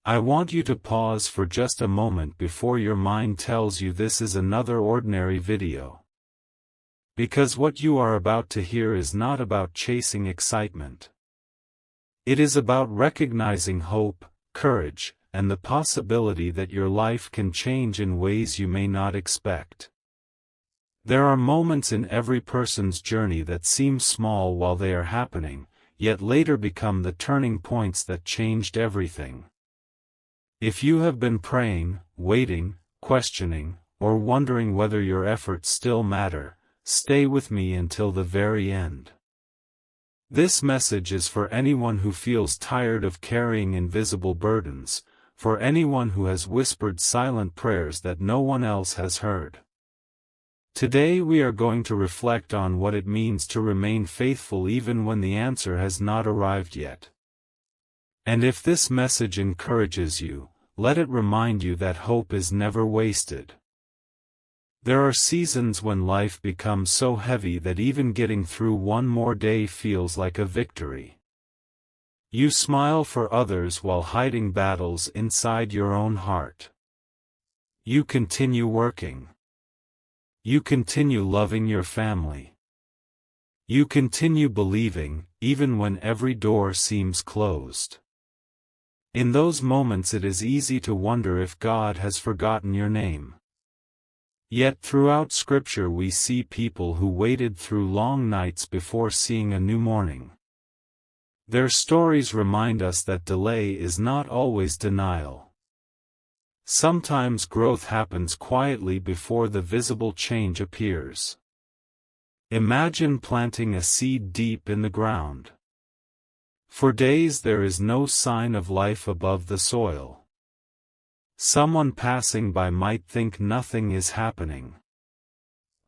I want you to pause for just a moment before your mind tells you this is another ordinary video. Because what you are about to hear is not about chasing excitement. It is about recognizing hope, courage, and the possibility that your life can change in ways you may not expect. There are moments in every person's journey that seem small while they are happening, yet later become the turning points that changed everything. If you have been praying, waiting, questioning, or wondering whether your efforts still matter, stay with me until the very end. This message is for anyone who feels tired of carrying invisible burdens, for anyone who has whispered silent prayers that no one else has heard. Today we are going to reflect on what it means to remain faithful even when the answer has not arrived yet. And if this message encourages you, let it remind you that hope is never wasted. There are seasons when life becomes so heavy that even getting through one more day feels like a victory. You smile for others while hiding battles inside your own heart. You continue working. You continue loving your family. You continue believing, even when every door seems closed. In those moments it is easy to wonder if God has forgotten your name. Yet throughout Scripture we see people who waited through long nights before seeing a new morning. Their stories remind us that delay is not always denial. Sometimes growth happens quietly before the visible change appears. Imagine planting a seed deep in the ground. For days there is no sign of life above the soil. Someone passing by might think nothing is happening.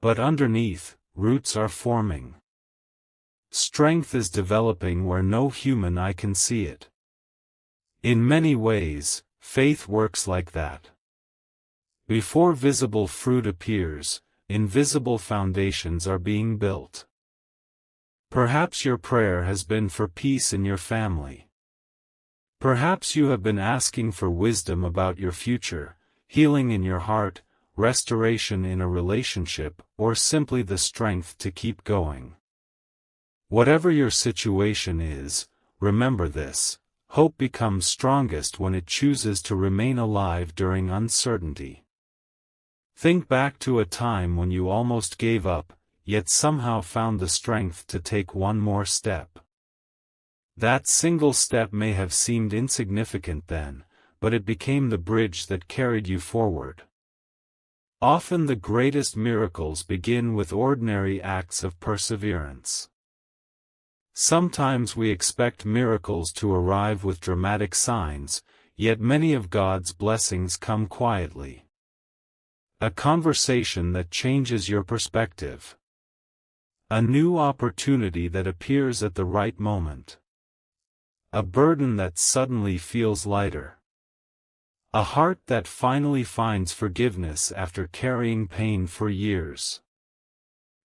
But underneath, roots are forming. Strength is developing where no human eye can see it. In many ways, faith works like that. Before visible fruit appears, invisible foundations are being built. Perhaps your prayer has been for peace in your family. Perhaps you have been asking for wisdom about your future, healing in your heart, restoration in a relationship, or simply the strength to keep going. Whatever your situation is, remember this: hope becomes strongest when it chooses to remain alive during uncertainty. Think back to a time when you almost gave up, yet somehow found the strength to take one more step. That single step may have seemed insignificant then, but it became the bridge that carried you forward. Often the greatest miracles begin with ordinary acts of perseverance. Sometimes we expect miracles to arrive with dramatic signs, yet many of God's blessings come quietly. A conversation that changes your perspective. A new opportunity that appears at the right moment. A burden that suddenly feels lighter. A heart that finally finds forgiveness after carrying pain for years.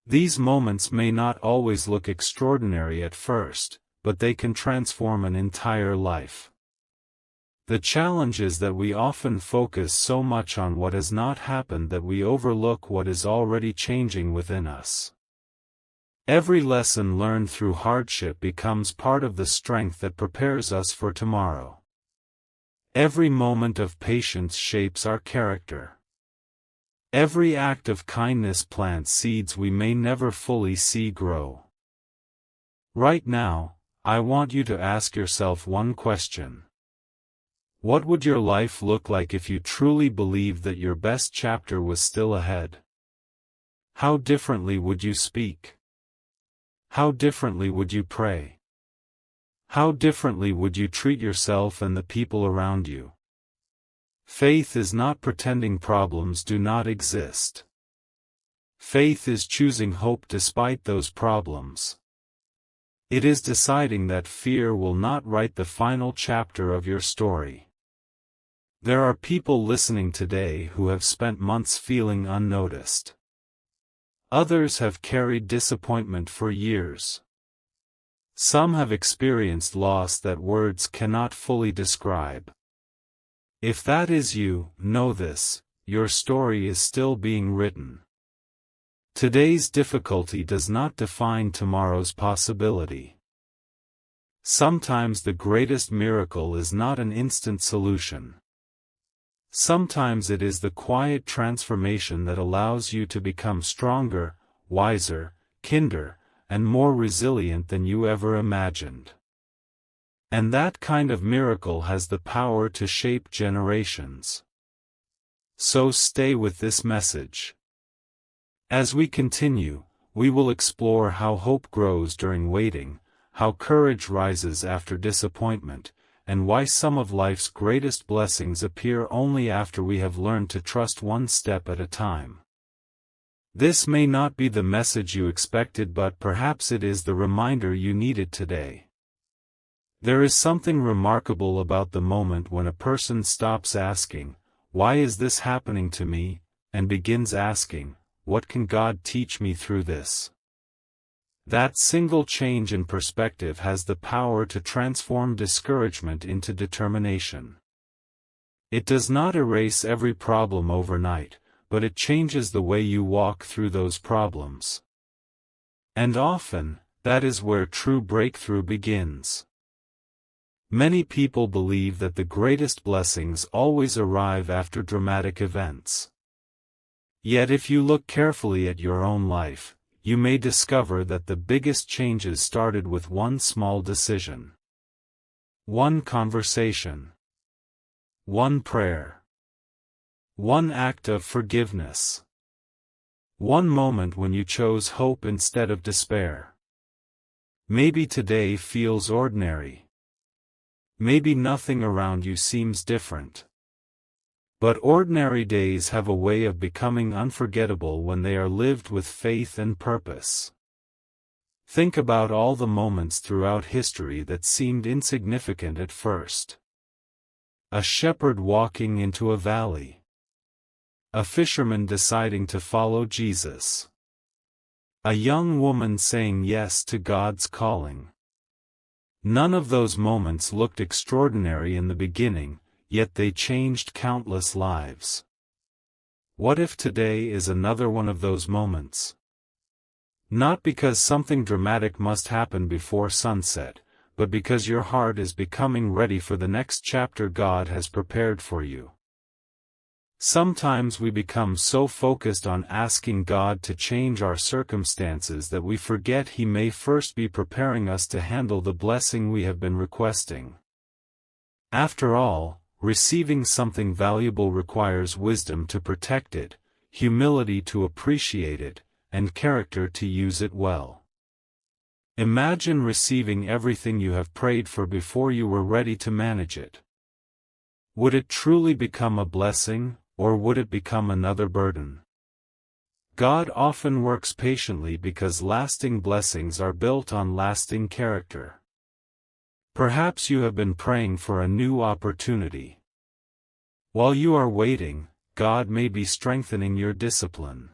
These moments may not always look extraordinary at first, but they can transform an entire life. The challenge is that we often focus so much on what has not happened that we overlook what is already changing within us. Every lesson learned through hardship becomes part of the strength that prepares us for tomorrow. Every moment of patience shapes our character. Every act of kindness plants seeds we may never fully see grow. Right now, I want you to ask yourself one question. What would your life look like if you truly believed that your best chapter was still ahead? How differently would you speak? How differently would you pray? How differently would you treat yourself and the people around you? Faith is not pretending problems do not exist. Faith is choosing hope despite those problems. It is deciding that fear will not write the final chapter of your story. There are people listening today who have spent months feeling unnoticed. Others have carried disappointment for years. Some have experienced loss that words cannot fully describe. If that is you, know this: your story is still being written. Today's difficulty does not define tomorrow's possibility. Sometimes the greatest miracle is not an instant solution. Sometimes it is the quiet transformation that allows you to become stronger, wiser, kinder, and more resilient than you ever imagined. And that kind of miracle has the power to shape generations. So stay with this message. As we continue, we will explore how hope grows during waiting, how courage rises after disappointment, and why some of life's greatest blessings appear only after we have learned to trust one step at a time. This may not be the message you expected, but perhaps it is the reminder you needed today. There is something remarkable about the moment when a person stops asking, "Why is this happening to me?" and begins asking, "What can God teach me through this?" That single change in perspective has the power to transform discouragement into determination. It does not erase every problem overnight, but it changes the way you walk through those problems. And often, that is where true breakthrough begins. Many people believe that the greatest blessings always arrive after dramatic events. Yet if you look carefully at your own life, you may discover that the biggest changes started with one small decision. One conversation. One prayer. One act of forgiveness. One moment when you chose hope instead of despair. Maybe today feels ordinary. Maybe nothing around you seems different. But ordinary days have a way of becoming unforgettable when they are lived with faith and purpose. Think about all the moments throughout history that seemed insignificant at first. A shepherd walking into a valley. A fisherman deciding to follow Jesus. A young woman saying yes to God's calling. None of those moments looked extraordinary in the beginning, yet they changed countless lives. What if today is another one of those moments? Not because something dramatic must happen before sunset, but because your heart is becoming ready for the next chapter God has prepared for you. Sometimes we become so focused on asking God to change our circumstances that we forget He may first be preparing us to handle the blessing we have been requesting. After all, receiving something valuable requires wisdom to protect it, humility to appreciate it, and character to use it well. Imagine receiving everything you have prayed for before you were ready to manage it. Would it truly become a blessing, or would it become another burden? God often works patiently because lasting blessings are built on lasting character. Perhaps you have been praying for a new opportunity. While you are waiting, God may be strengthening your discipline.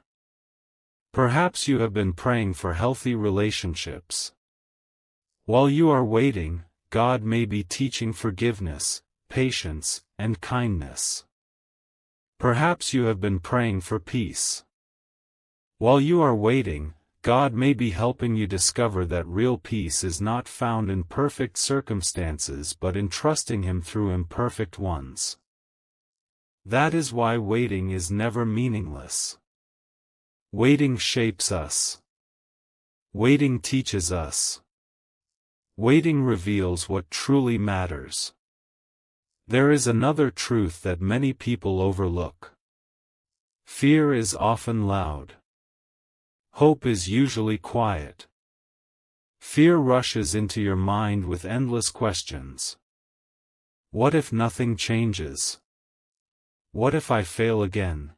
Perhaps you have been praying for healthy relationships. While you are waiting, God may be teaching forgiveness, patience, and kindness. Perhaps you have been praying for peace. While you are waiting, God may be helping you discover that real peace is not found in perfect circumstances but in trusting Him through imperfect ones. That is why waiting is never meaningless. Waiting shapes us. Waiting teaches us. Waiting reveals what truly matters. There is another truth that many people overlook. Fear is often loud. Hope is usually quiet. Fear rushes into your mind with endless questions. What if nothing changes? What if I fail again?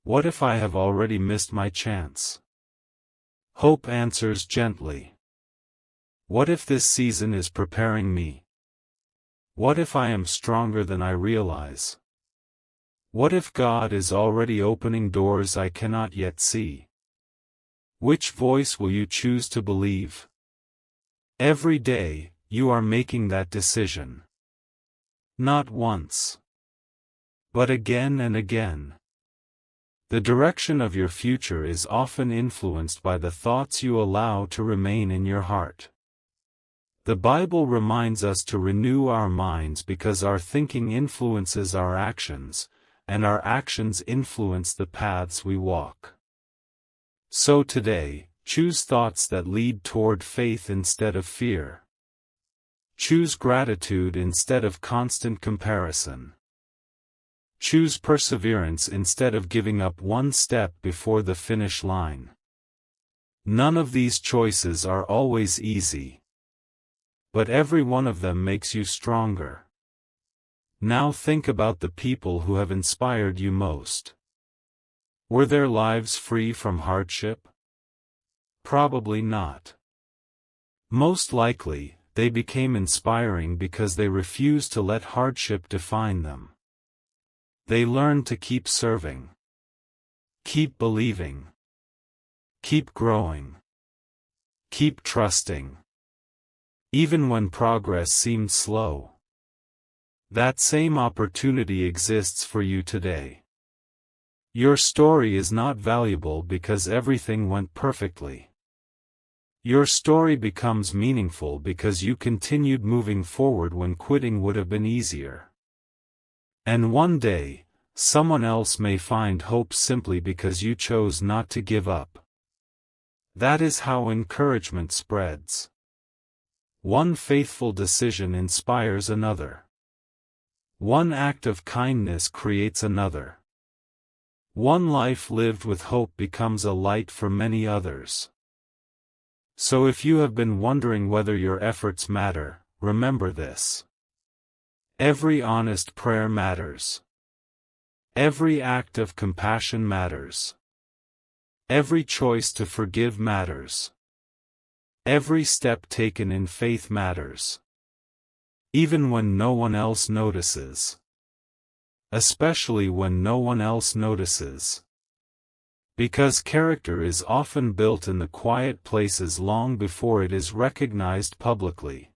What if I have already missed my chance? Hope answers gently. What if this season is preparing me? What if I am stronger than I realize? What if God is already opening doors I cannot yet see? Which voice will you choose to believe? Every day, you are making that decision. Not once, but again and again. The direction of your future is often influenced by the thoughts you allow to remain in your heart. The Bible reminds us to renew our minds because our thinking influences our actions, and our actions influence the paths we walk. So today, choose thoughts that lead toward faith instead of fear. Choose gratitude instead of constant comparison. Choose perseverance instead of giving up one step before the finish line. None of these choices are always easy, but every one of them makes you stronger. Now think about the people who have inspired you most. Were their lives free from hardship? Probably not. Most likely, they became inspiring because they refused to let hardship define them. They learned to keep serving, keep believing, keep growing, keep trusting, even when progress seemed slow. That same opportunity exists for you today. Your story is not valuable because everything went perfectly. Your story becomes meaningful because you continued moving forward when quitting would have been easier. And one day, someone else may find hope simply because you chose not to give up. That is how encouragement spreads. One faithful decision inspires another. One act of kindness creates another. One life lived with hope becomes a light for many others. So if you have been wondering whether your efforts matter, remember this. Every honest prayer matters. Every act of compassion matters. Every choice to forgive matters. Every step taken in faith matters. Even when no one else notices. Especially when no one else notices. Because character is often built in the quiet places long before it is recognized publicly.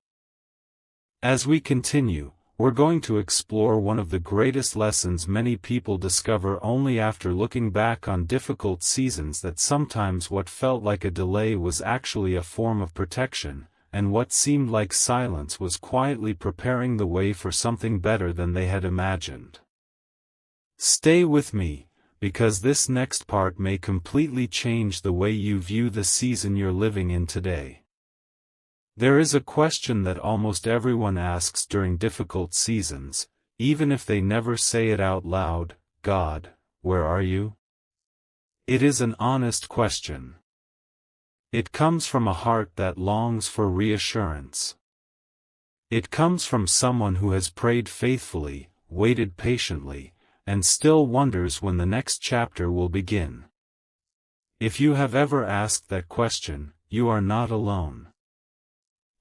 As we continue, we're going to explore one of the greatest lessons many people discover only after looking back on difficult seasons, that sometimes what felt like a delay was actually a form of protection, and what seemed like silence was quietly preparing the way for something better than they had imagined. Stay with me, because this next part may completely change the way you view the season you're living in today. There is a question that almost everyone asks during difficult seasons, even if they never say it out loud: God, where are you? It is an honest question. It comes from a heart that longs for reassurance. It comes from someone who has prayed faithfully, waited patiently, and still wonders when the next chapter will begin. If you have ever asked that question, you are not alone.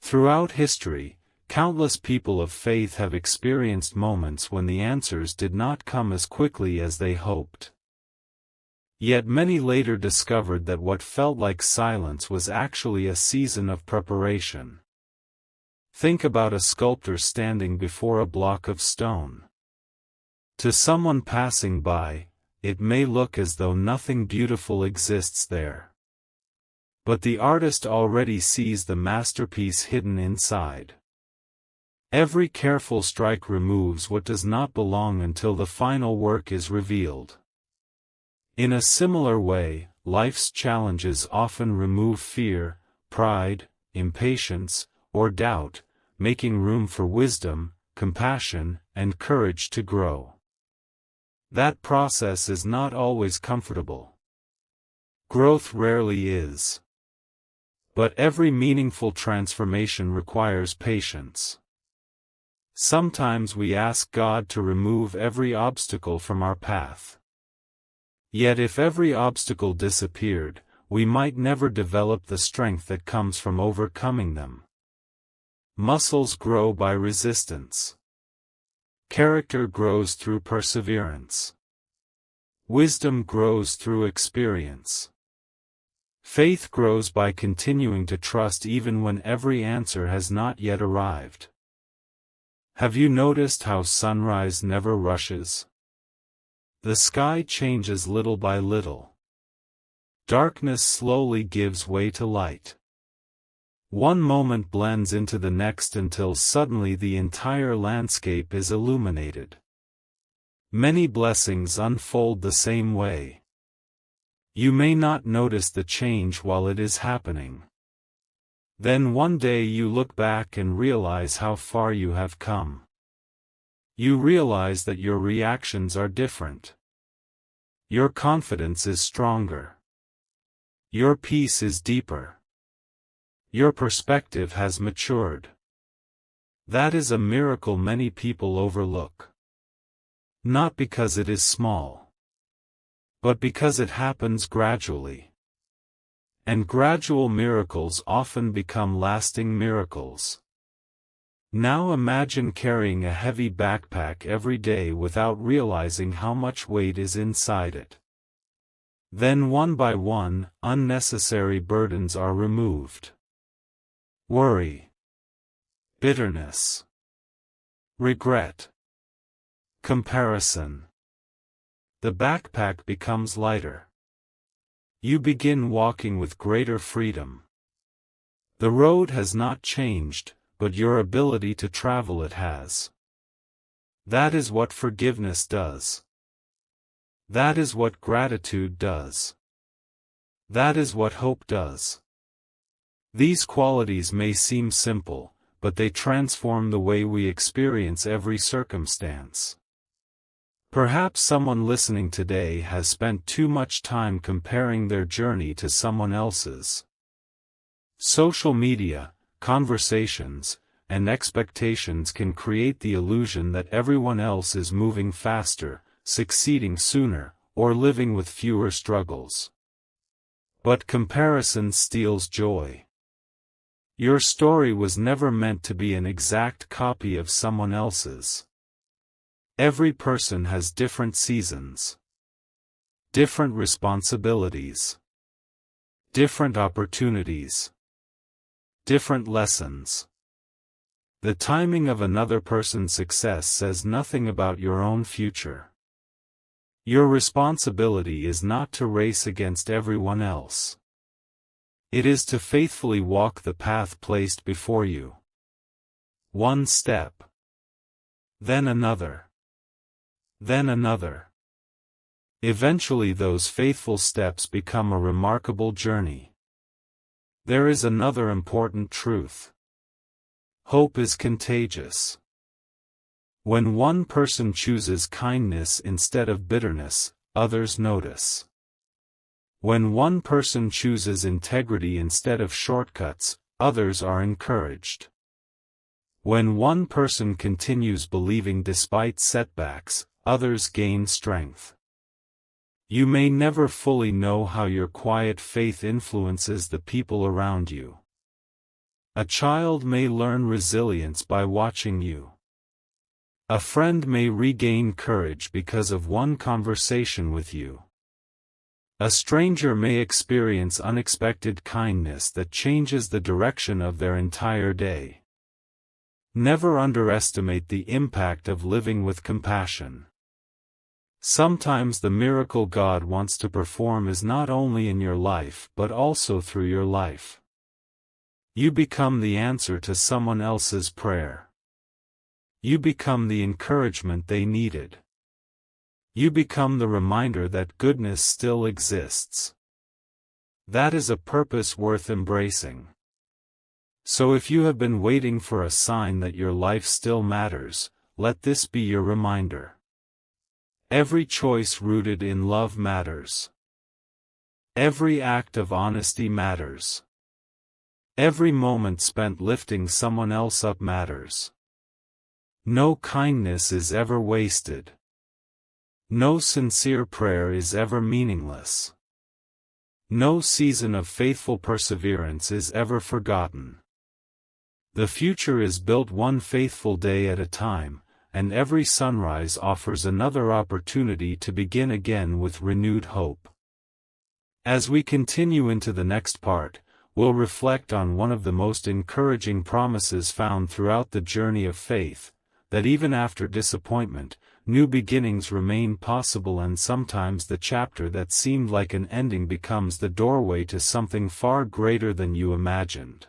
Throughout history, countless people of faith have experienced moments when the answers did not come as quickly as they hoped. Yet many later discovered that what felt like silence was actually a season of preparation. Think about a sculptor standing before a block of stone. To someone passing by, it may look as though nothing beautiful exists there. But the artist already sees the masterpiece hidden inside. Every careful strike removes what does not belong until the final work is revealed. In a similar way, life's challenges often remove fear, pride, impatience, or doubt, making room for wisdom, compassion, and courage to grow. That process is not always comfortable. Growth rarely is. But every meaningful transformation requires patience. Sometimes we ask God to remove every obstacle from our path. Yet if every obstacle disappeared, we might never develop the strength that comes from overcoming them. Muscles grow by resistance. Character grows through perseverance. Wisdom grows through experience. Faith grows by continuing to trust even when every answer has not yet arrived. Have you noticed how sunrise never rushes? The sky changes little by little. Darkness slowly gives way to light. One moment blends into the next until suddenly the entire landscape is illuminated. Many blessings unfold the same way. You may not notice the change while it is happening. Then one day you look back and realize how far you have come. You realize that your reactions are different. Your confidence is stronger. Your peace is deeper. Your perspective has matured. That is a miracle many people overlook. Not because it is small, but because it happens gradually. And gradual miracles often become lasting miracles. Now imagine carrying a heavy backpack every day without realizing how much weight is inside it. Then one by one, unnecessary burdens are removed. Worry, bitterness, regret, comparison. The backpack becomes lighter. You begin walking with greater freedom. The road has not changed, but your ability to travel it has. That is what forgiveness does. That is what gratitude does. That is what hope does. These qualities may seem simple, but they transform the way we experience every circumstance. Perhaps someone listening today has spent too much time comparing their journey to someone else's. Social media, conversations, and expectations can create the illusion that everyone else is moving faster, succeeding sooner, or living with fewer struggles. But comparison steals joy. Your story was never meant to be an exact copy of someone else's. Every person has different seasons, different responsibilities, different opportunities, different lessons. The timing of another person's success says nothing about your own future. Your responsibility is not to race against everyone else. It is to faithfully walk the path placed before you. One step, then another. Then another. Eventually those faithful steps become a remarkable journey. There is another important truth. Hope is contagious. When one person chooses kindness instead of bitterness, others notice. When one person chooses integrity instead of shortcuts, others are encouraged. When one person continues believing despite setbacks, others gain strength. You may never fully know how your quiet faith influences the people around you. A child may learn resilience by watching you. A friend may regain courage because of one conversation with you. A stranger may experience unexpected kindness that changes the direction of their entire day. Never underestimate the impact of living with compassion. Sometimes the miracle God wants to perform is not only in your life but also through your life. You become the answer to someone else's prayer. You become the encouragement they needed. You become the reminder that goodness still exists. That is a purpose worth embracing. So if you have been waiting for a sign that your life still matters, let this be your reminder. Every choice rooted in love matters. Every act of honesty matters. Every moment spent lifting someone else up matters. No kindness is ever wasted. No sincere prayer is ever meaningless. No season of faithful perseverance is ever forgotten. The future is built one faithful day at a time, and every sunrise offers another opportunity to begin again with renewed hope. As we continue into the next part, we'll reflect on one of the most encouraging promises found throughout the journey of faith, that even after disappointment, new beginnings remain possible, and sometimes the chapter that seemed like an ending becomes the doorway to something far greater than you imagined.